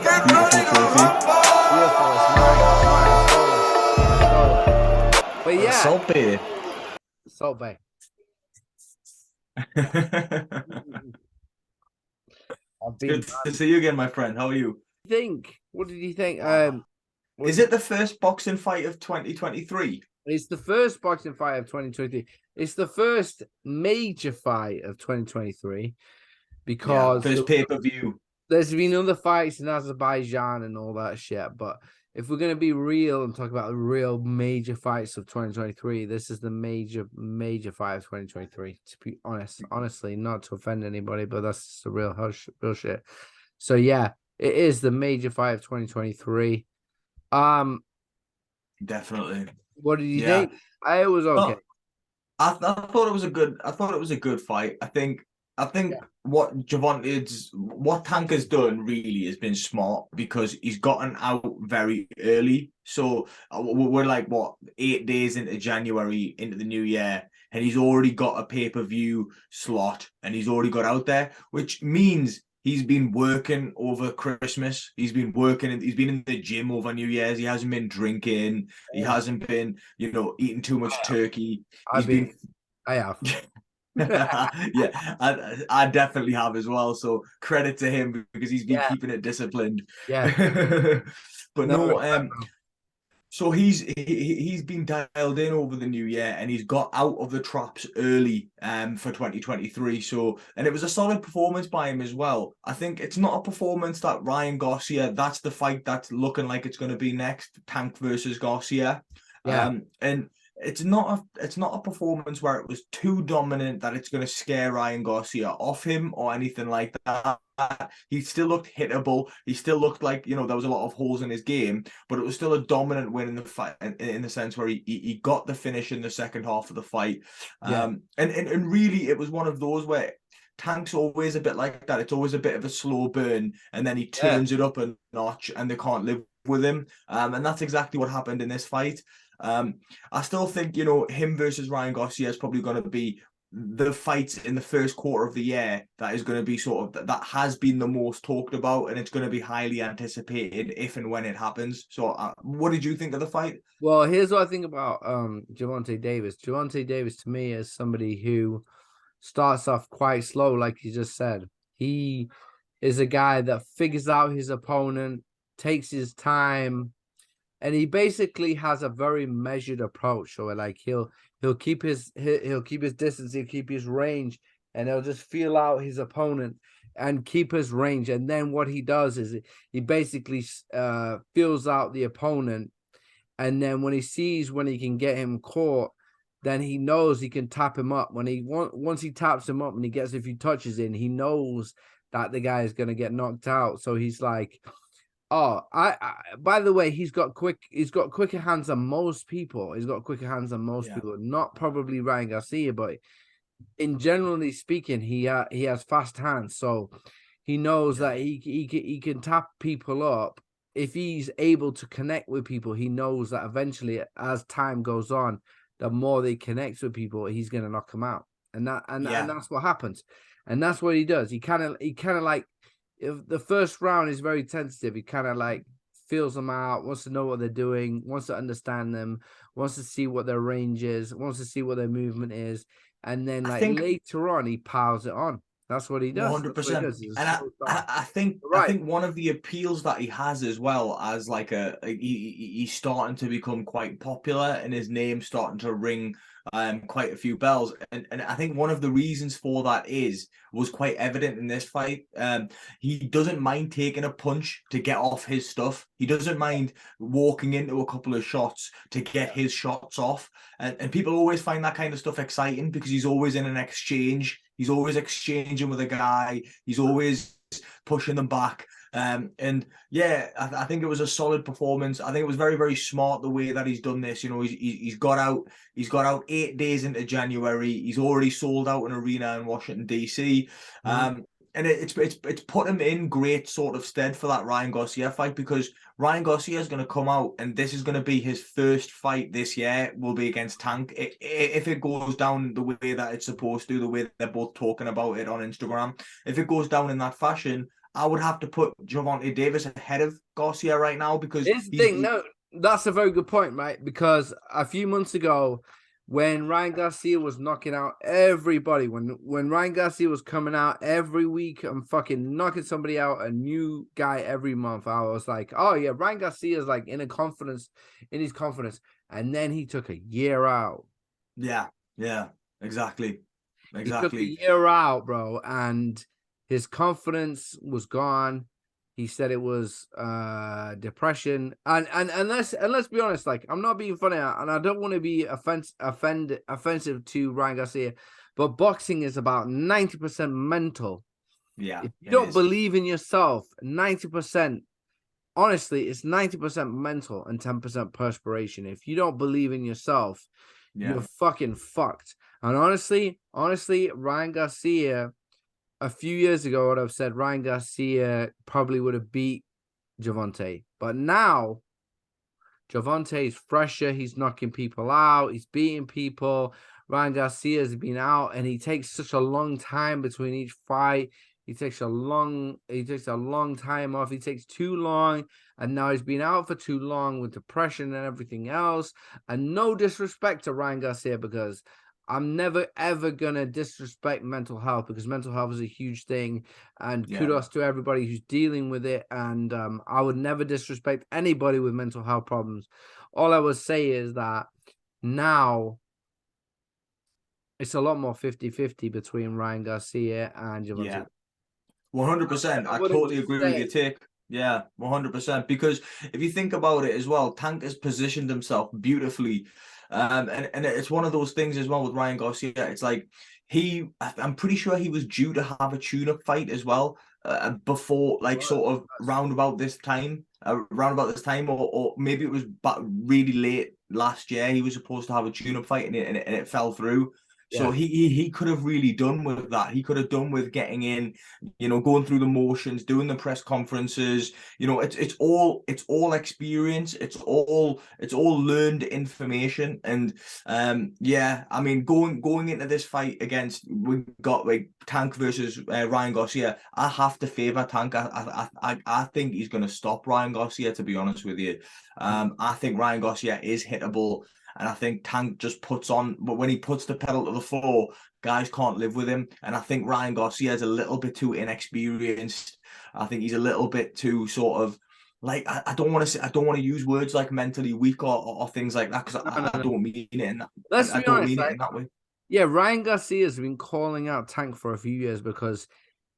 Beautiful trophy. Beautiful. It's mine. Let's go. But yeah, Salt Bay. Salt Bay. I've been. Good to see you again, my friend. How are you? What did you think? Is it the first boxing fight of 2023? It's the first boxing fight of 2023. It's the first major fight of 2023 because first pay-per-view. there's been other fights in Azerbaijan and all that shit. But if we're gonna be real and talk about the real major fights of 2023, this is the major fight of 2023. To be honest, honestly, not to offend anybody, but that's the real shit. So yeah, it is the major fight of 2023. Definitely. What did you think? It was okay. I thought it was a good. I thought it was a good fight. I think what Tank has done really has been smart because he's gotten out very early. So we're like 8 days into January, into the new year, and he's already got a pay-per-view slot, and he's already got out there, which means he's been working over Christmas. He's been working. He's been in the gym over New Year's. He hasn't been drinking. He hasn't been, eating too much turkey. I have. Yeah, I definitely have as well. So credit to him because he's been keeping it disciplined. Yeah. But so he's been dialed in over the new year and he's got out of the traps early for 2023. So, and it was a solid performance by him as well. I think it's not a performance that Ryan Garcia, that's the fight that's looking like it's going to be next, Tank versus Garcia. And it's not a performance where it was too dominant that it's going to scare Ryan Garcia off him or anything like that. He still looked hittable. He still looked like, there was a lot of holes in his game, but it was still a dominant win in the fight, in the sense where he got the finish in the second half of the fight. And really it was one of those where Tank's always a bit like that. It's always a bit of a slow burn and then he turns it up a notch and they can't live with him. And that's exactly what happened in this fight. I still think, him versus Ryan Garcia is probably going to be the fight in the first quarter of the year that is going to be that has been the most talked about, and it's going to be highly anticipated if and when it happens. So what did you think of the fight? Well, here's what I think about Gervonta Davis. Gervonta Davis to me is somebody who starts off quite slow, like you just said. He is a guy that figures out his opponent, takes his time, and he basically has a very measured approach. So like he'll keep his distance, he'll keep his range, and he'll just feel out his opponent and keep his range. And then what he does is he basically feels out the opponent, and then when he sees when he can get him caught, then he knows he can tap him up. Once he taps him up and he gets a few touches in, he knows that the guy is going to get knocked out. So he's like, oh, by the way, he's got quicker hands than most people. People, not probably Ryan Garcia, but in generally speaking, he has fast hands. So he knows that he can tap people up. If he's able to connect with people, he knows that eventually, as time goes on, the more they connect with people, he's gonna knock them out. And that's what happens. And that's what he does. He kind of like, if the first round is very tentative, he kind of like feels them out, wants to know what they're doing, wants to understand them, wants to see what their range is, wants to see what their movement is, and then later on he piles it on. That's what he does. 100%. And I think one of the appeals that he has as well as like he's starting to become quite popular and his name's starting to ring quite a few bells. And I think one of the reasons for that was quite evident in this fight. He doesn't mind taking a punch to get off his stuff. He doesn't mind walking into a couple of shots to get his shots off. And people always find that kind of stuff exciting because he's always in an exchange. He's always exchanging with a guy. He's always pushing them back. And yeah, I think it was a solid performance. I think it was very, very smart the way that he's done this. He's got out 8 days into January. He's already sold out an arena in Washington, D.C. And it's put him in great sort of stead for that Ryan Garcia fight, because Ryan Garcia is going to come out and this is going to be his first fight this year, will be against Tank. If it goes down the way that it's supposed to, the way they're both talking about it on Instagram, if it goes down in that fashion, I would have to put Gervonta Davis ahead of Garcia right now because Here's the thing. No, that's a very good point, right? Because a few months ago, when Ryan Garcia was knocking out everybody, when Ryan Garcia was coming out every week and fucking knocking somebody out, a new guy every month, I was like, oh yeah, Ryan Garcia is like in his confidence. And then he took a year out. Yeah, exactly. He took a year out, bro, and his confidence was gone. He said it was depression, and let's be honest, like I'm not being funny, and I don't want to be offensive to Ryan Garcia, but boxing is about 90% mental. Yeah, if you don't believe in yourself, 90%. Honestly, it's 90% mental and 10% perspiration. If you don't believe in yourself, you're fucking fucked. And honestly, Ryan Garcia, a few years ago, I would have said Ryan Garcia probably would have beat Gervonta. But now, Gervonta is fresher. He's knocking people out. He's beating people. Ryan Garcia has been out, and he takes such a long time between each fight. He takes a long time off. He takes too long, and now he's been out for too long with depression and everything else. And no disrespect to Ryan Garcia, because I'm never ever gonna disrespect mental health, because mental health is a huge thing. And kudos to everybody who's dealing with it. And I would never disrespect anybody with mental health problems. All I would say is that now it's a lot more 50-50 between Ryan Garcia and Gervonta. 100%. I totally agree with your take. Yeah, 100%. Because if you think about it as well, Tank has positioned himself beautifully. And it's one of those things as well with Ryan Garcia. It's like I'm pretty sure he was due to have a tune-up fight as well before, like sort of round about this time, or maybe it was really late last year. He was supposed to have a tune-up fight and it fell through. So he could have really done with that. He could have done with getting in, going through the motions, doing the press conferences. It's all experience. It's all learned information. And I mean, going into this fight we got like Tank versus Ryan Garcia. I have to favor Tank. I think he's going to stop Ryan Garcia, to be honest with you. I think Ryan Garcia is hittable. And I think Tank just puts on, but when he puts the pedal to the floor, guys can't live with him. And I think Ryan Garcia is a little bit too inexperienced. I think he's a little bit too sort of like, I don't want to use words like mentally weak or things like that, because I don't mean it in that. I don't mean it in that way. Yeah, Ryan Garcia has been calling out Tank for a few years because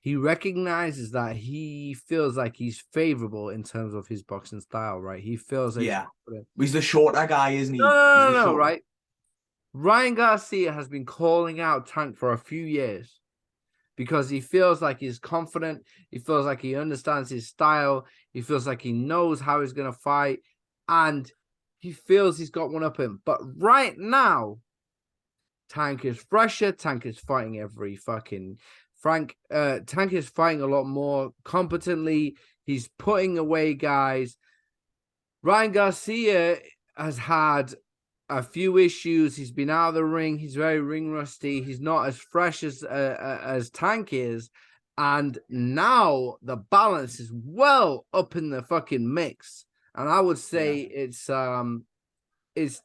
he recognizes that he feels like he's favorable in terms of his boxing style, right? He feels like he's the shorter guy, isn't he? No, right? Ryan Garcia has been calling out Tank for a few years because he feels like he's confident. He feels like he understands his style. He feels like he knows how he's going to fight. And he feels he's got one up him. But right now, Tank is fresher. Tank is fighting every fucking... Tank is fighting a lot more competently. He's putting away guys. Ryan Garcia has had a few issues. He's been out of the ring. He's very ring rusty. He's not as fresh as Tank is. And now the balance is well up in the fucking mix. And I would say it's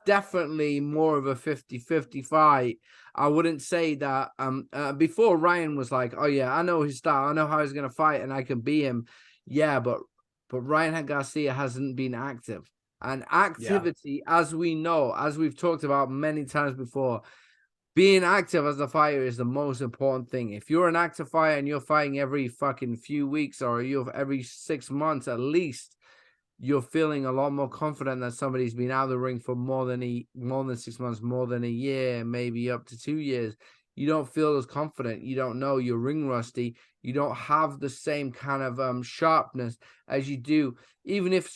definitely more of a 50-50 fight. I wouldn't say that before Ryan was like, oh yeah, I know his style, I know how he's gonna fight, and I can beat him. Yeah, but Ryan Garcia hasn't been active. And activity, as we know, as we've talked about many times before, being active as a fighter is the most important thing. If you're an active fighter and you're fighting every fucking few weeks or you're every 6 months at least, you're feeling a lot more confident that somebody's been out of the ring for more than 6 months, more than a year, maybe up to 2 years. You don't feel as confident. You don't know. You're ring rusty. You don't have the same kind of sharpness as you do. Even if you're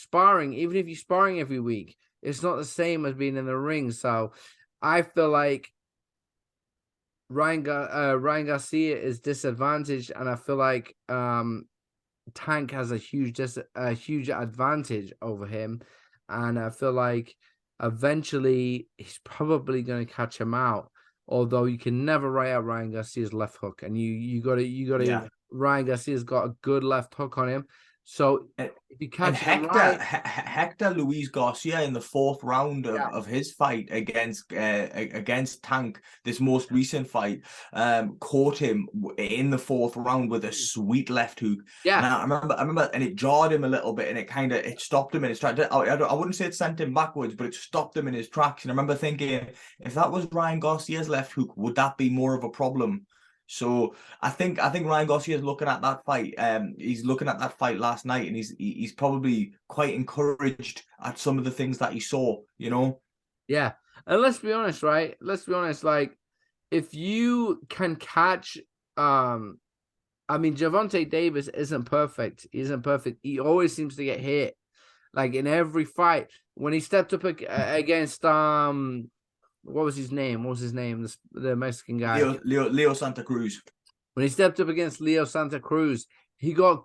sparring every week, it's not the same as being in the ring. So I feel like Ryan Garcia is disadvantaged, and I feel like Tank has a huge advantage over him, and I feel like eventually he's probably going to catch him out. Although you can never write out Ryan Garcia's left hook, and you got to Ryan Garcia's got a good left hook on him. So And, if you and catch him right, Hector Luis Garcia in the 4th round of his fight against Tank, this most recent fight, caught him in the 4th round with a sweet left hook. yeah, And I remember, and it jarred him a little bit, and it stopped him in his tracks. I wouldn't say it sent him backwards, but it stopped him in his tracks. And I remember thinking, if that was Ryan Garcia's left hook, would that be more of a problem? So I think Ryan Garcia is looking at that fight. He's looking at that fight last night, and he's probably quite encouraged at some of the things that he saw. You know. yeah. And let's be honest, right? Let's be honest. Like, if you can catch, I mean, Gervonta Davis isn't perfect. He isn't perfect. He always seems to get hit. Like in every fight, when he stepped up against what was his name? What was his name? The Mexican guy. Leo Santa Cruz. When he stepped up against Leo Santa Cruz, he got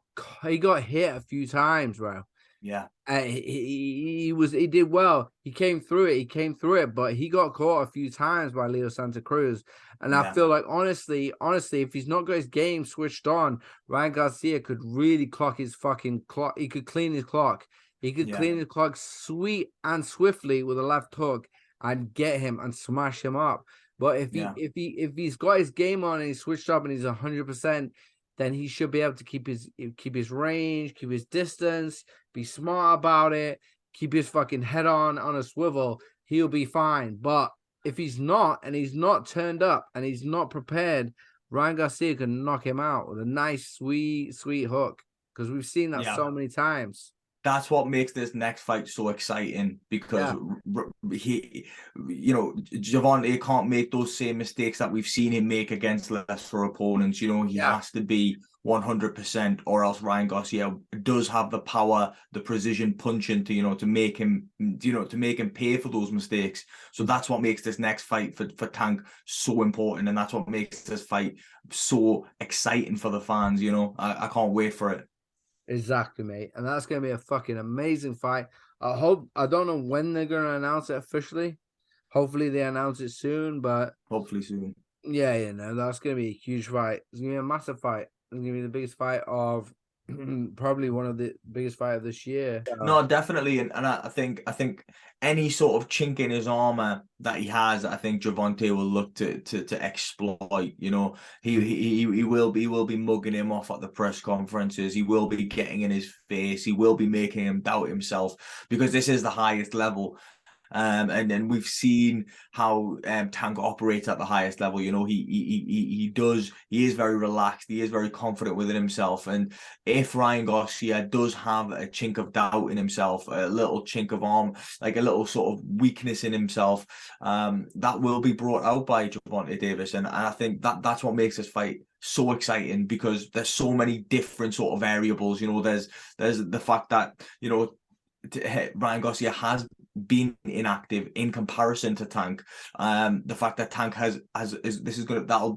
hit a few times, bro. Yeah. He did well. He came through it, but he got caught a few times by Leo Santa Cruz. And I feel like honestly, if he's not got his game switched on, Ryan Garcia could really clock his fucking clock. He could clean his clock. He could clean his clock sweet and swiftly with a left hook and get him and smash him up. But if he's got his game on and he's switched up and he's 100%, then he should be able to keep his range, keep his distance, be smart about it, keep his fucking head on a swivel. He'll be fine. But if he's not, and he's not turned up, and he's not prepared, Ryan Garcia can knock him out with a nice, sweet hook. Because we've seen that so many times. That's what makes this next fight so exciting, because Gervonta can't make those same mistakes that we've seen him make against lesser opponents. You know, he has to be 100%, or else Ryan Garcia does have the power, the precision punching to make him pay for those mistakes. So that's what makes this next fight for Tank so important, and that's what makes this fight so exciting for the fans. You know, I can't wait for it. Exactly, mate. And that's going to be a fucking amazing fight. I don't know when they're going to announce it officially. Hopefully they announce it soon, but hopefully soon. Yeah, that's going to be a huge fight. It's going to be a massive fight. It's going to be the biggest fight of probably one of the biggest fight of this year. No, definitely, and I think any sort of chink in his armor that he has, I think Gervonta will look to exploit. You know, he will be mugging him off at the press conferences. He will be getting in his face. He will be making him doubt himself, because this is the highest level. And then we've seen how Tank operates at the highest level. You know, he is very relaxed. He is very confident within himself. And if Ryan Garcia does have a chink of doubt in himself, a little chink of arm, like a little sort of weakness in himself, that will be brought out by Gervonta Davis. And I think that's what makes this fight so exciting, because there's so many different sort of variables. You know, there's the fact that, you know, Ryan Garcia has been inactive in comparison to Tank. The fact that Tank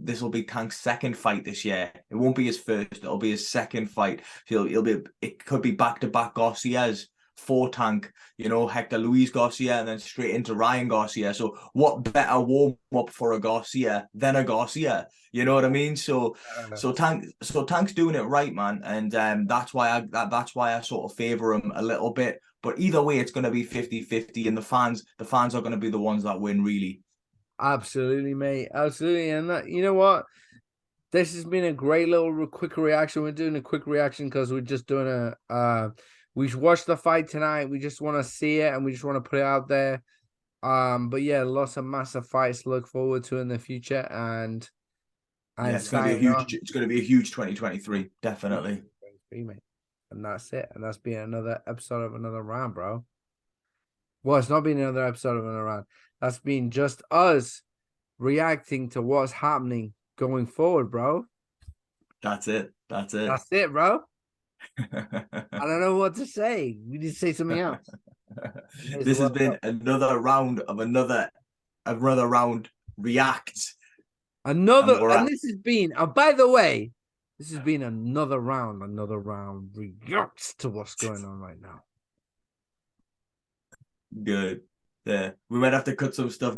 this will be Tank's second fight this year. It won't be his first. It'll be his second fight. It could be back-to-back Garcias for Tank. You know, Hector Luis Garcia and then straight into Ryan Garcia. So what better warm-up for a Garcia than a Garcia? You know what I mean? So Tank's doing it right, man, and that's why I sort of favor him a little bit. But either way, it's going to be 50-50, and the fans are going to be the ones that win, really. Absolutely, mate. Absolutely. And you know what? This has been a great little quick reaction. We're doing a quick reaction because we're just doing we watched the fight tonight. We just want to see it, and we just want to put it out there. But yeah, lots of massive fights to look forward to in the future, and it's going to be a huge 2023, definitely. Mate. And that's it. And that's been another episode of Another Round, bro. Well, it's not been another episode of Another Round. That's been just us reacting to what's happening going forward, bro. That's it. That's it, bro. I don't know what to say. We need to say something else. This has been another round of another round react. And this has been, by the way, this has been another round reacts to what's going on right now. Good. Yeah. We might have to cut some stuff.